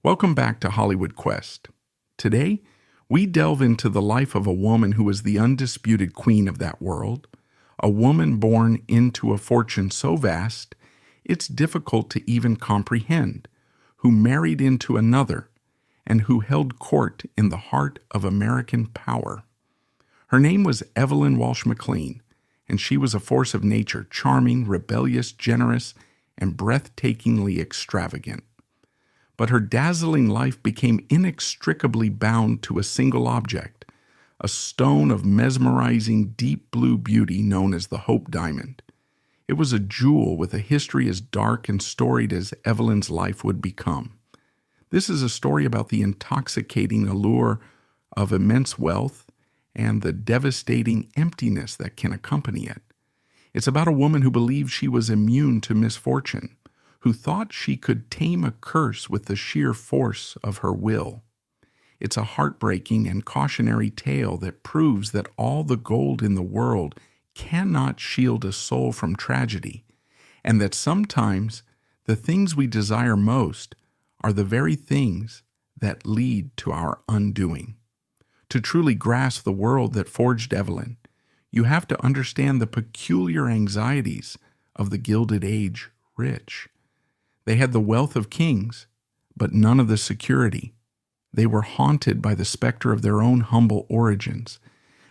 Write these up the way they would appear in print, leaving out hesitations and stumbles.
Welcome back to Hollywood Quest. Today, we delve into the life of a woman who was the undisputed queen of that world, a woman born into a fortune so vast it's difficult to even comprehend, who married into another, and who held court in the heart of American power. Her name was Evalyn Walsh McLean, and she was a force of nature, charming, rebellious, generous, and breathtakingly extravagant. But her dazzling life became inextricably bound to a single object, a stone of mesmerizing deep blue beauty known as the Hope Diamond. It was a jewel with a history as dark and storied as Evelyn's life would become. This is a story about the intoxicating allure of immense wealth and the devastating emptiness that can accompany it. It's about a woman who believed she was immune to misfortune, who thought she could tame a curse with the sheer force of her will. It's a heartbreaking and cautionary tale that proves that all the gold in the world cannot shield a soul from tragedy, and that sometimes the things we desire most are the very things that lead to our undoing. To truly grasp the world that forged Evelyn, you have to understand the peculiar anxieties of the Gilded Age rich. They had the wealth of kings, but none of the security. They were haunted by the specter of their own humble origins,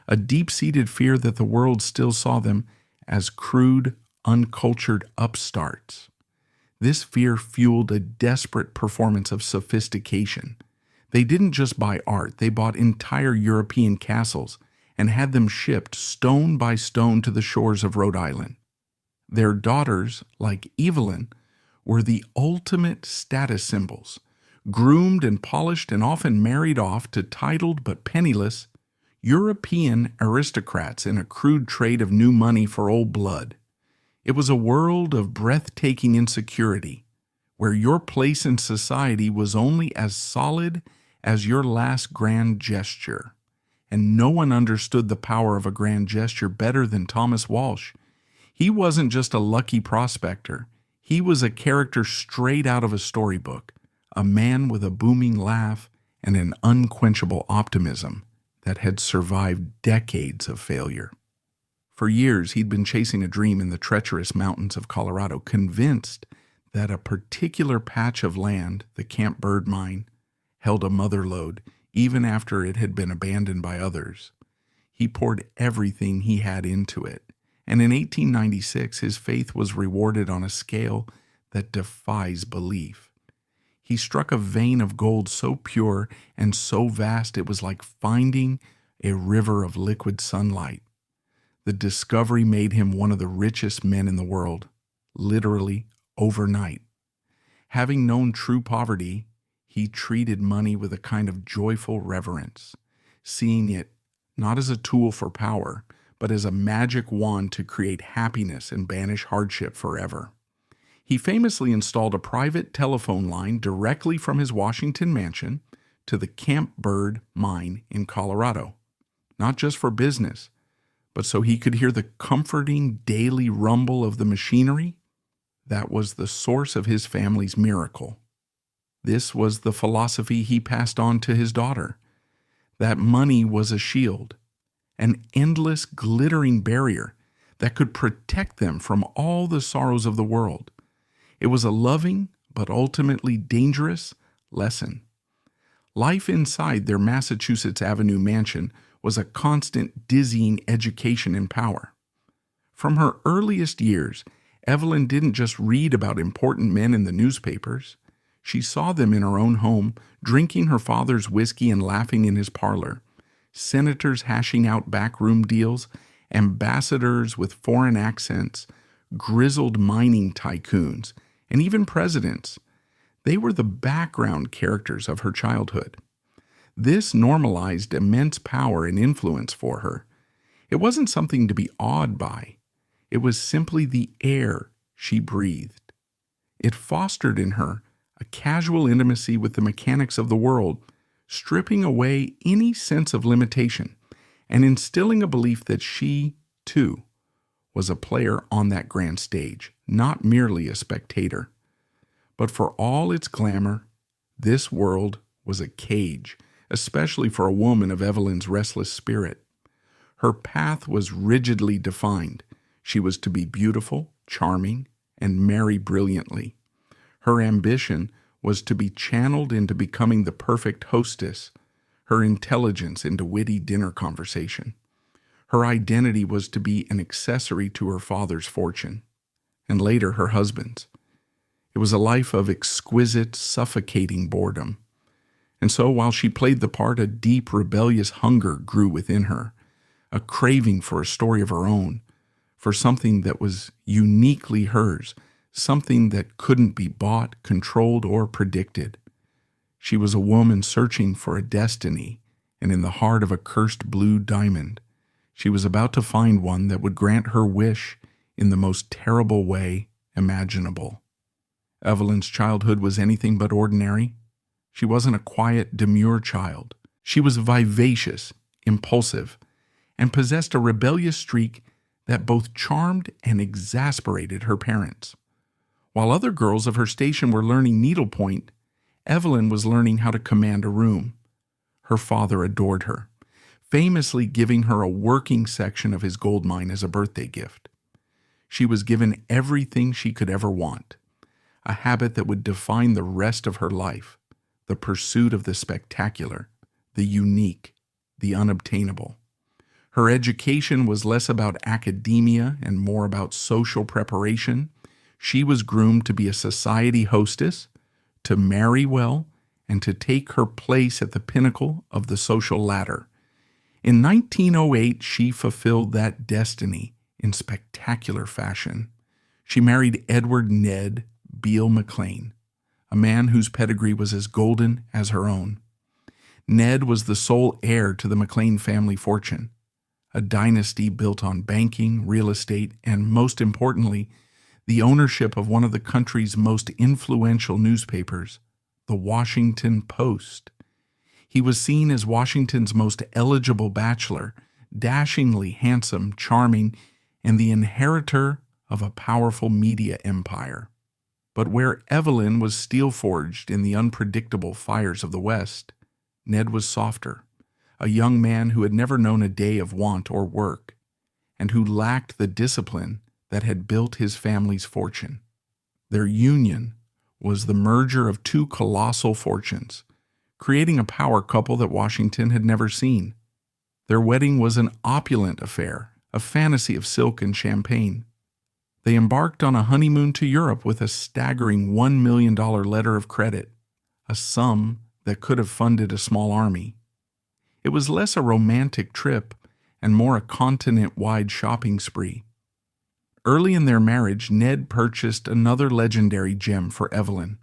a deep-seated fear that the world still saw them as crude, uncultured upstarts. This fear fueled a desperate performance of sophistication. They didn't just buy art, they bought entire European castles and had them shipped stone by stone to the shores of Rhode Island. Their daughters, like Evelyn, were the ultimate status symbols, groomed and polished and often married off to titled but penniless European aristocrats in a crude trade of new money for old blood. It was a world of breathtaking insecurity, where your place in society was only as solid as your last grand gesture. And no one understood the power of a grand gesture better than Thomas Walsh. He wasn't just a lucky prospector. He was a character straight out of a storybook, a man with a booming laugh and an unquenchable optimism that had survived decades of failure. For years, he'd been chasing a dream in the treacherous mountains of Colorado, convinced that a particular patch of land, the Camp Bird Mine, held a mother lode, even after it had been abandoned by others. He poured everything he had into it, and in 1896 his faith was rewarded on a scale that defies belief. He struck a vein of gold so pure and so vast it was like finding a river of liquid sunlight. The discovery made him one of the richest men in the world, literally overnight. Having known true poverty, he treated money with a kind of joyful reverence, seeing it not as a tool for power, but as a magic wand to create happiness and banish hardship forever. He famously installed a private telephone line directly from his Washington mansion to the Camp Bird Mine in Colorado, not just for business, but so he could hear the comforting daily rumble of the machinery that was the source of his family's miracle. This was the philosophy he passed on to his daughter, that money was a shield, an endless glittering barrier that could protect them from all the sorrows of the world. It was a loving but ultimately dangerous lesson. Life inside their Massachusetts Avenue mansion was a constant, dizzying education in power. From her earliest years, Evelyn didn't just read about important men in the newspapers. She saw them in her own home, drinking her father's whiskey and laughing in his parlor, senators hashing out backroom deals, ambassadors with foreign accents, grizzled mining tycoons, and even presidents. They were the background characters of her childhood. This normalized immense power and influence for her. It wasn't something to be awed by. It was simply the air she breathed. It fostered in her a casual intimacy with the mechanics of the world, stripping away any sense of limitation and instilling a belief that she, too, was a player on that grand stage, not merely a spectator. But for all its glamour, This world was a cage, especially for a woman of Evelyn's restless spirit. Her path was rigidly defined. She was to be beautiful, charming, and marry brilliantly. Her ambition was to be channeled into becoming the perfect hostess, her intelligence into witty dinner conversation. Her identity was to be an accessory to her father's fortune, and later her husband's. It was a life of exquisite, suffocating boredom. And so while she played the part, a deep, rebellious hunger grew within her, a craving for a story of her own, for something that was uniquely hers, something that couldn't be bought, controlled, or predicted. She was a woman searching for a destiny, and in the heart of a cursed blue diamond, she was about to find one that would grant her wish in the most terrible way imaginable. Evelyn's childhood was anything but ordinary. She wasn't a quiet, demure child. She was vivacious, impulsive, and possessed a rebellious streak that both charmed and exasperated her parents. While other girls of her station were learning needlepoint, Evelyn was learning how to command a room. Her father adored her, famously giving her a working section of his gold mine as a birthday gift. She was given everything she could ever want, a habit that would define the rest of her life, the pursuit of the spectacular, the unique, the unobtainable. Her education was less about academia and more about social preparation. She was groomed to be a society hostess, to marry well, and to take her place at the pinnacle of the social ladder. In 1908, she fulfilled that destiny in spectacular fashion. She married Edward Ned Beale McLean, a man whose pedigree was as golden as her own. Ned was the sole heir to the McLean family fortune, a dynasty built on banking, real estate, and most importantly, the ownership of one of the country's most influential newspapers, the Washington Post. He was seen as Washington's most eligible bachelor, dashingly handsome, charming, and the inheritor of a powerful media empire. But where Evelyn was steel-forged in the unpredictable fires of the West, Ned was softer, a young man who had never known a day of want or work, and who lacked the discipline that had built his family's fortune. Their union was the merger of two colossal fortunes, creating a power couple that Washington had never seen. Their wedding was an opulent affair, a fantasy of silk and champagne. They embarked on a honeymoon to Europe with a staggering $1 million letter of credit, a sum that could have funded a small army. It was less a romantic trip and more a continent-wide shopping spree. Early in their marriage, Ned purchased another legendary gem for Evelyn,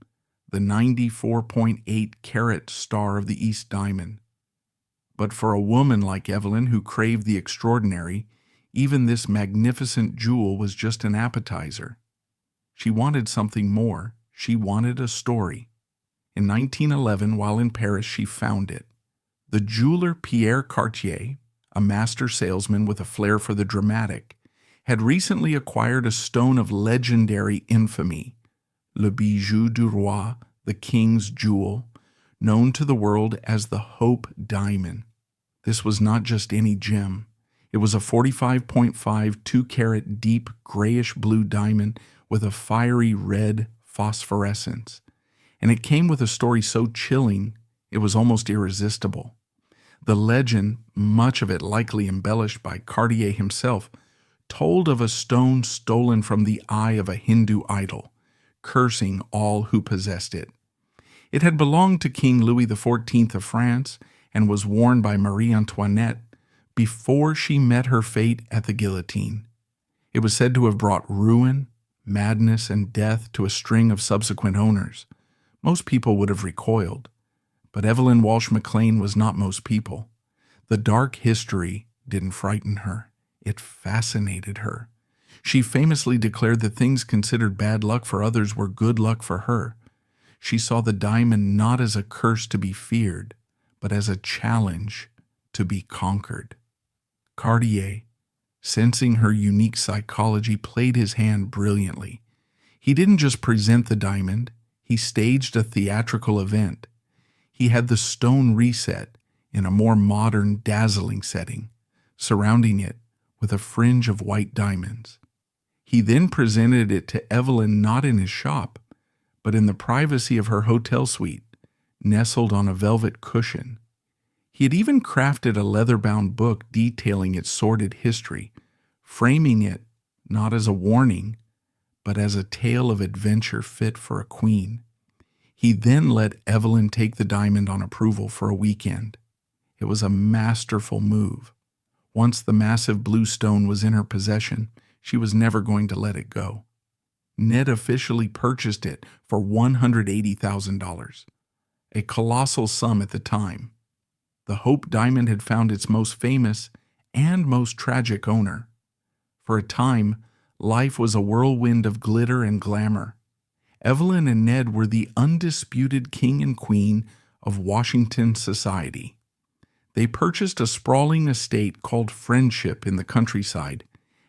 the 94.8-carat star of the East Diamond. But for a woman like Evelyn who craved the extraordinary, even this magnificent jewel was just an appetizer. She wanted something more. She wanted a story. In 1911, while in Paris, she found it. The jeweler Pierre Cartier, a master salesman with a flair for the dramatic, had recently acquired a stone of legendary infamy, le bijou du roi, the king's jewel, known to the world as the Hope Diamond. This was not just any gem. It was a 45.5 2-carat deep grayish-blue diamond with a fiery red phosphorescence. And it came with a story so chilling it was almost irresistible. The legend, much of it likely embellished by Cartier himself, told of a stone stolen from the eye of a Hindu idol, cursing all who possessed it. It had belonged to King Louis XIV of France and was worn by Marie Antoinette before she met her fate at the guillotine. It was said to have brought ruin, madness, and death to a string of subsequent owners. Most people would have recoiled, but Evalyn Walsh McLean was not most people. The dark history didn't frighten her. It fascinated her. She famously declared that things considered bad luck for others were good luck for her. She saw the diamond not as a curse to be feared, but as a challenge to be conquered. Cartier, sensing her unique psychology, played his hand brilliantly. He didn't just present the diamond, he staged a theatrical event. He had the stone reset in a more modern, dazzling setting, surrounding it with a fringe of white diamonds. He then presented it to Evelyn not in his shop, but in the privacy of her hotel suite, nestled on a velvet cushion. He had even crafted a leather-bound book detailing its sordid history, framing it not as a warning, but as a tale of adventure fit for a queen. He then let Evelyn take the diamond on approval for a weekend. It was a masterful move. Once the massive blue stone was in her possession, she was never going to let it go. Ned officially purchased it for $180,000, a colossal sum at the time. The Hope diamond had found its most famous and most tragic owner. For a time, life was a whirlwind of glitter and glamour. Evelyn and Ned were the undisputed king and queen of Washington society. They purchased a sprawling estate called Friendship in the countryside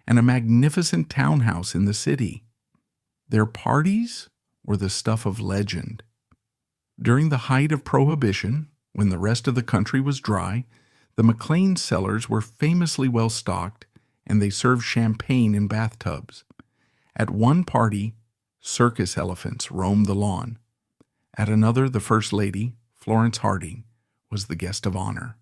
and a magnificent townhouse in the city. Their parties were the stuff of legend. During the height of Prohibition, when the rest of the country was dry, the McLean cellars were famously well stocked, and they served champagne in bathtubs. At one party, circus elephants roamed the lawn. At another, the First Lady, Florence Harding, was the guest of honor.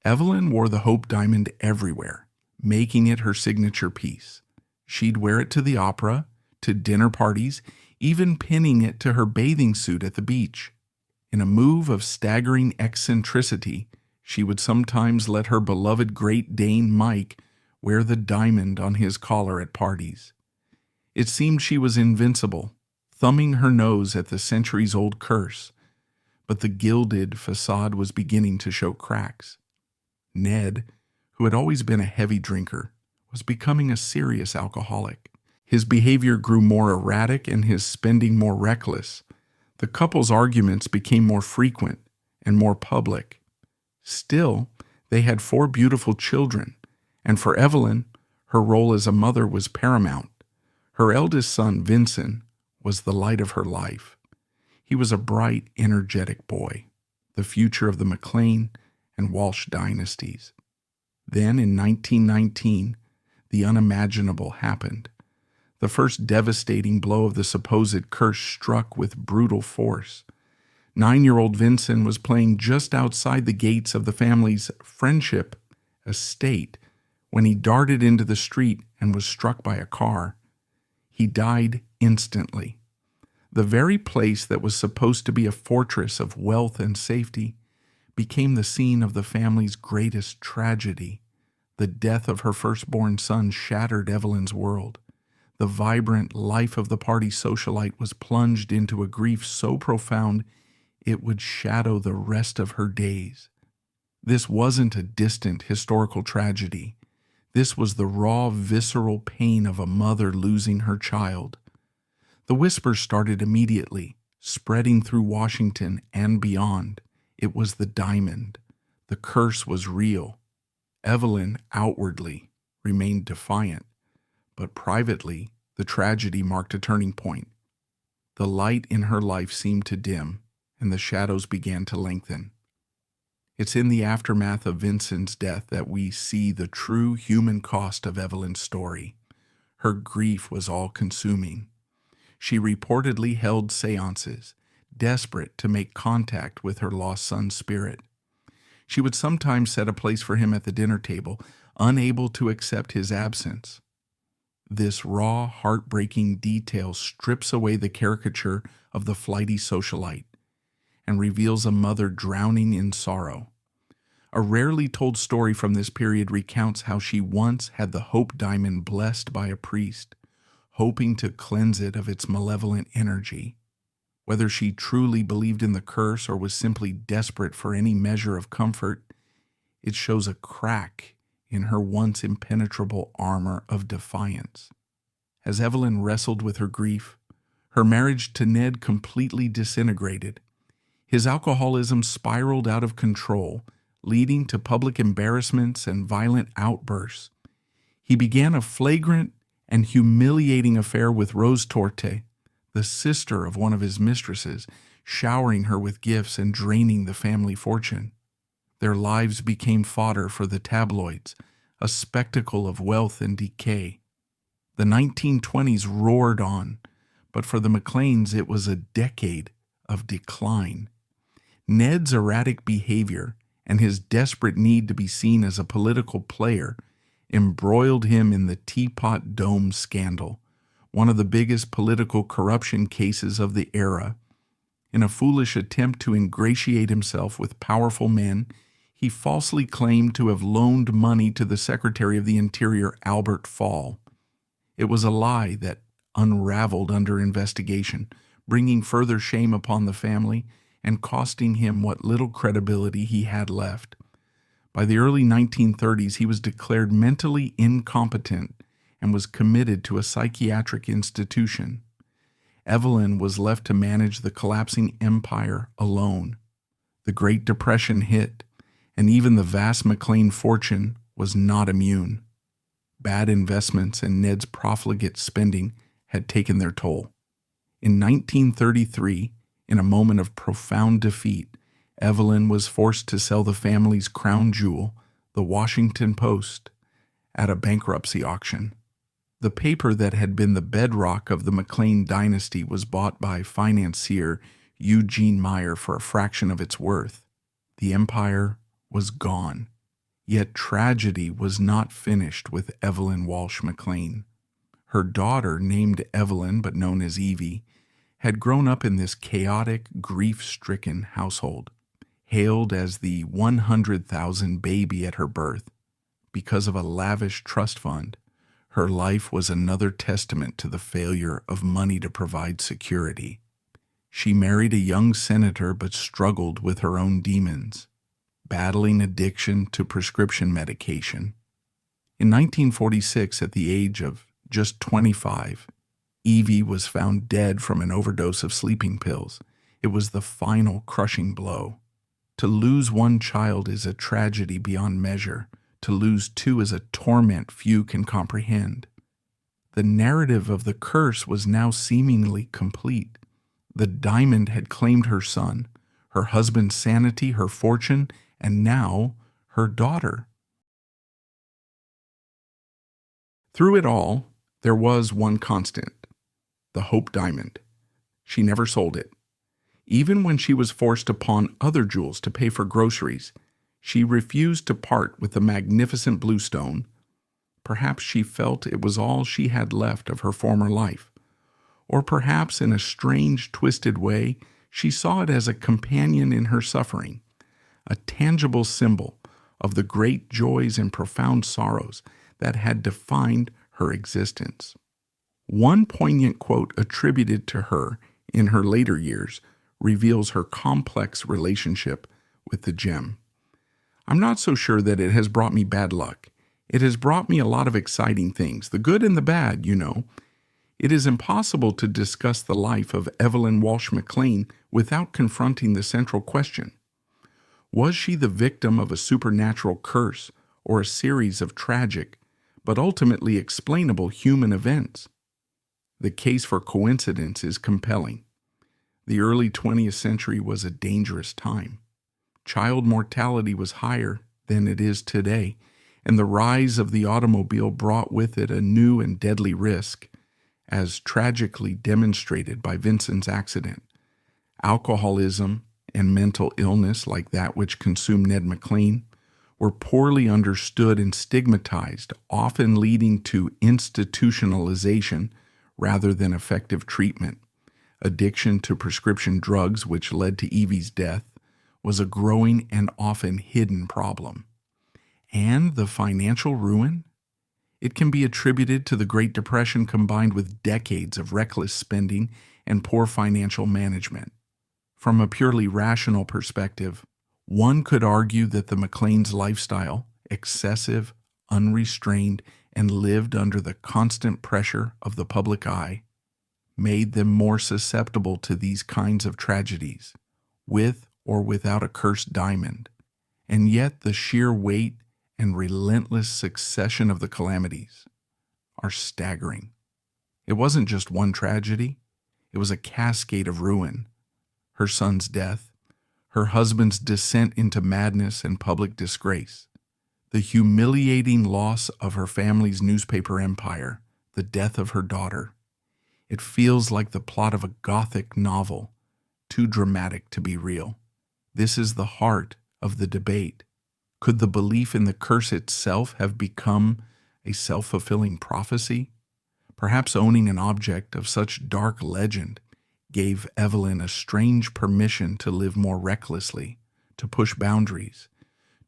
Evelyn wore the Hope diamond everywhere, making it her signature piece. She'd wear it to the opera, to dinner parties, even pinning it to her bathing suit at the beach. In a move of staggering eccentricity, she would sometimes let her beloved Great Dane Mike wear the diamond on his collar at parties. It seemed she was invincible, thumbing her nose at the centuries-old curse, but the gilded facade was beginning to show cracks. Ned, who had always been a heavy drinker, was becoming a serious alcoholic. His behavior grew more erratic and his spending more reckless. The couple's arguments became more frequent and more public. Still, they had 4 beautiful children, and for Evelyn, her role as a mother was paramount. Her eldest son, Vincent, was the light of her life. He was a bright, energetic boy, the future of the McLean and Walsh dynasties. Then, in 1919, the unimaginable happened. The first devastating blow of the supposed curse struck with brutal force. 9-year-old Vincent was playing just outside the gates of the family's Friendship estate when he darted into the street and was struck by a car. He died instantly. The very place that was supposed to be a fortress of wealth and safety became the scene of the family's greatest tragedy. The death of her firstborn son shattered Evelyn's world. The vibrant life of the party socialite was plunged into a grief so profound it would shadow the rest of her days. This wasn't a distant historical tragedy. This was the raw, visceral pain of a mother losing her child. The whispers started immediately, spreading through Washington and beyond. It was the diamond. The curse was real. Evelyn, outwardly, remained defiant, but privately, the tragedy marked a turning point. The light in her life seemed to dim, and the shadows began to lengthen. It's in the aftermath of Vincent's death that we see the true human cost of Evelyn's story. Her grief was all-consuming. She reportedly held seances, desperate to make contact with her lost son's spirit. She would sometimes set a place for him at the dinner table, unable to accept his absence. This raw, heartbreaking detail strips away the caricature of the flighty socialite and reveals a mother drowning in sorrow. A rarely told story from this period recounts how she once had the Hope diamond blessed by a priest, hoping to cleanse it of its malevolent energy. Whether she truly believed in the curse or was simply desperate for any measure of comfort, it shows a crack in her once impenetrable armor of defiance. As Evelyn wrestled with her grief, her marriage to Ned completely disintegrated. His alcoholism spiraled out of control, leading to public embarrassments and violent outbursts. He began a flagrant and humiliating affair with Rose Torte, the sister of one of his mistresses. showering her with gifts and draining the family fortune. Their lives became fodder for the tabloids, a spectacle of wealth and decay. The 1920s roared on, but for the McLeans it was a decade of decline. Ned's erratic behavior and his desperate need to be seen as a political player embroiled him in the Teapot Dome scandal, one of the biggest political corruption cases of the era. In a foolish attempt to ingratiate himself with powerful men, he falsely claimed to have loaned money to the Secretary of the Interior, Albert Fall. It was a lie that unraveled under investigation, bringing further shame upon the family and costing him what little credibility he had left. By the early 1930s, he was declared mentally incompetent and was committed to a psychiatric institution. Evelyn was left to manage the collapsing empire alone. The Great Depression hit, and even the vast McLean fortune was not immune. Bad investments and Ned's profligate spending had taken their toll. In 1933, in a moment of profound defeat, Evelyn was forced to sell the family's crown jewel, the Washington Post, at a bankruptcy auction. The paper that had been the bedrock of the McLean dynasty was bought by financier Eugene Meyer for a fraction of its worth. The empire was gone. Yet tragedy was not finished with Evalyn Walsh McLean. Her daughter, named Evelyn but known as Evie, had grown up in this chaotic, grief-stricken household, hailed as the 100,000 baby at her birth. Because of a lavish trust fund, her life was another testament to the failure of money to provide security. She married a young senator but struggled with her own demons, battling addiction to prescription medication. In 1946, at the age of just 25, Evie was found dead from an overdose of sleeping pills. It was the final crushing blow. To lose one child is a tragedy beyond measure. To lose two is a torment few can comprehend. The narrative of the curse was now seemingly complete. The diamond had claimed her son, her husband's sanity, her fortune, and now her daughter. Through it all, there was one constant: the Hope Diamond. She never sold it. Even when she was forced to pawn other jewels to pay for groceries, she refused to part with the magnificent blue stone. Perhaps she felt it was all she had left of her former life. Or perhaps in a strange, twisted way, she saw it as a companion in her suffering, a tangible symbol of the great joys and profound sorrows that had defined her existence. One poignant quote attributed to her in her later years reveals her complex relationship with the gem. "I'm not so sure that it has brought me bad luck. It has brought me a lot of exciting things, the good and the bad, you know. It is impossible to discuss the life of Evalyn Walsh McLean without confronting the central question. Was she the victim of a supernatural curse or a series of tragic, but ultimately explainable human events? The case for coincidence is compelling. The early 20th century was a dangerous time. Child mortality was higher than it is today, and the rise of the automobile brought with it a new and deadly risk, as tragically demonstrated by Vincent's accident. Alcoholism and mental illness, like that which consumed Ned McLean, were poorly understood and stigmatized, often leading to institutionalization rather than effective treatment. Addiction to prescription drugs, which led to Evie's death, was a growing and often hidden problem. And the financial ruin? It can be attributed to the Great Depression combined with decades of reckless spending and poor financial management. From a purely rational perspective, one could argue that the McLean's lifestyle, excessive, unrestrained, and lived under the constant pressure of the public eye, made them more susceptible to these kinds of tragedies, with or without a cursed diamond. And yet the sheer weight and relentless succession of the calamities are staggering. It wasn't just one tragedy, it was a cascade of ruin. her son's death, her husband's descent into madness and public disgrace, the humiliating loss of her family's newspaper empire, the death of her daughter. It feels like the plot of a Gothic novel, too dramatic to be real. This is the heart of the debate. Could the belief in the curse itself have become a self-fulfilling prophecy? Perhaps owning an object of such dark legend gave Evelyn a strange permission to live more recklessly, to push boundaries,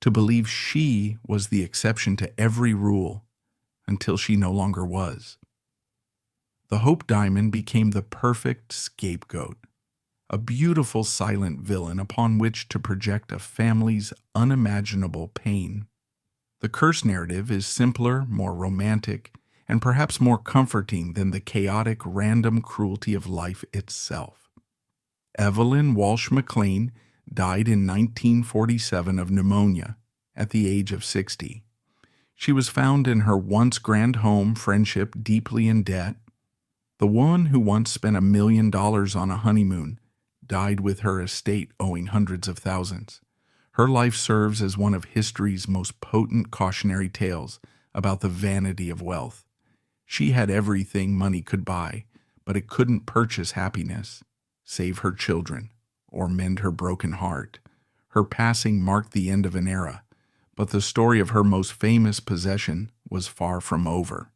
to believe she was the exception to every rule until she no longer was. The Hope Diamond became the perfect scapegoat, a beautiful silent villain upon which to project a family's unimaginable pain. The curse narrative is simpler, more romantic, and perhaps more comforting than the chaotic, random cruelty of life itself. Evalyn Walsh McLean died in 1947 of pneumonia at the age of 60. She was found in her once grand home, Friendship, deeply in debt. The woman who once spent $1 million on a honeymoon died with her estate owing hundreds of thousands. Her life serves as one of history's most potent cautionary tales about the vanity of wealth. She had everything money could buy, but it couldn't purchase happiness, save her children, or mend her broken heart. Her passing marked the end of an era, but the story of her most famous possession was far from over.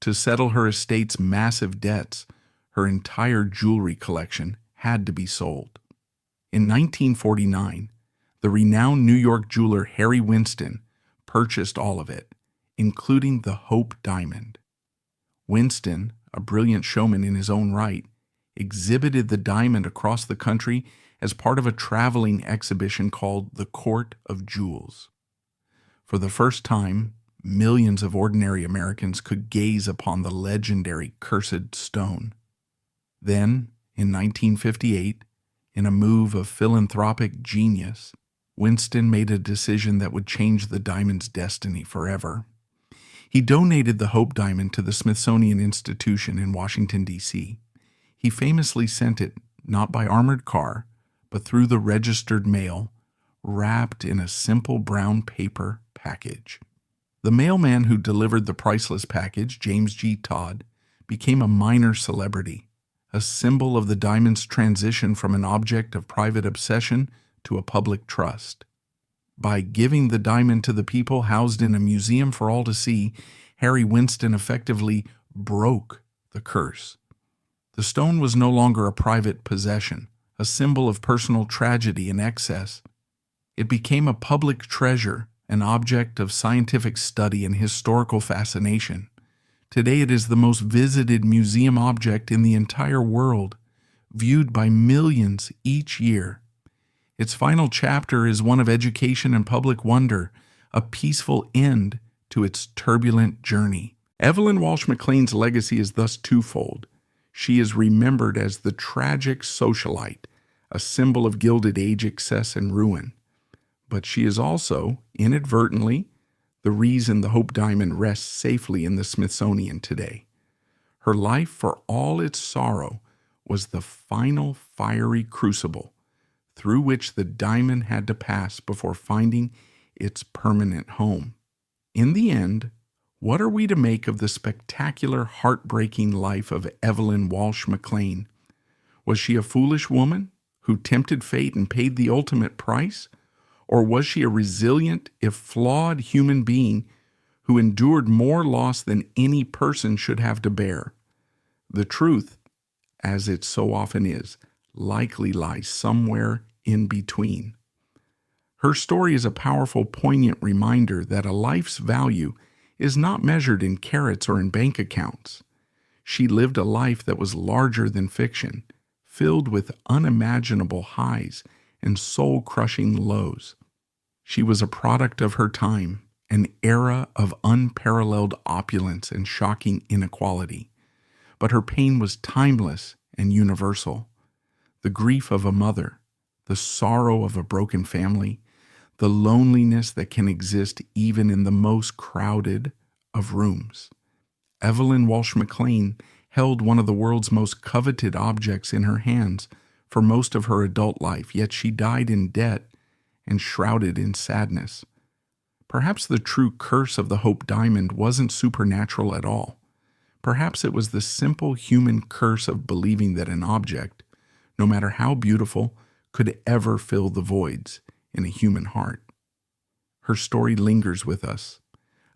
To settle her estate's massive debts, her entire jewelry collection had to be sold. In 1949, the renowned New York jeweler Harry Winston purchased all of it, including the Hope Diamond. Winston, a brilliant showman in his own right, exhibited the diamond across the country as part of a traveling exhibition called the Court of Jewels. For the first time, millions of ordinary Americans could gaze upon the legendary cursed stone. Then, in 1958, in a move of philanthropic genius, Winston made a decision that would change the diamond's destiny forever. He donated the Hope Diamond to the Smithsonian Institution in Washington, D.C. He famously sent it not by armored car, but through the registered mail, wrapped in a simple brown paper package. The mailman who delivered the priceless package, James G. Todd, became a minor celebrity, a symbol of the diamond's transition from an object of private obsession to a public trust. By giving the diamond to the people housed in a museum for all to see, Harry Winston effectively broke the curse. The stone was no longer a private possession, a symbol of personal tragedy and excess. It became a public treasure, an object of scientific study and historical fascination. Today it is the most visited museum object in the entire world, viewed by millions each year. Its final chapter is one of education and public wonder, a peaceful end to its turbulent journey. Evalyn Walsh McLean's legacy is thus twofold. She is remembered as the tragic socialite, a symbol of Gilded Age excess and ruin. But she is also, inadvertently, the reason the Hope Diamond rests safely in the Smithsonian today. Her life, for all its sorrow, was the final fiery crucible through which the diamond had to pass before finding its permanent home. In the end, what are we to make of the spectacular, heartbreaking life of Evalyn Walsh McLean? Was she a foolish woman who tempted fate and paid the ultimate price? Or was she a resilient, if flawed, human being who endured more loss than any person should have to bear? The truth, as it so often is, likely lies somewhere in between. Her story is a powerful, poignant reminder that a life's value is not measured in carats or in bank accounts. She lived a life that was larger than fiction, filled with unimaginable highs and soul-crushing lows. She was a product of her time, an era of unparalleled opulence and shocking inequality. But her pain was timeless and universal. The grief of a mother, the sorrow of a broken family, the loneliness that can exist even in the most crowded of rooms. Evalyn Walsh McLean held one of the world's most coveted objects in her hands for most of her adult life, yet she died in debt and shrouded in sadness. Perhaps the true curse of the Hope Diamond wasn't supernatural at all. Perhaps it was the simple human curse of believing that an object, no matter how beautiful, could ever fill the voids in a human heart. Her story lingers with us,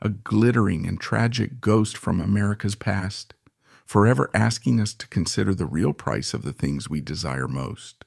a glittering and tragic ghost from America's past, forever asking us to consider the real price of the things we desire most.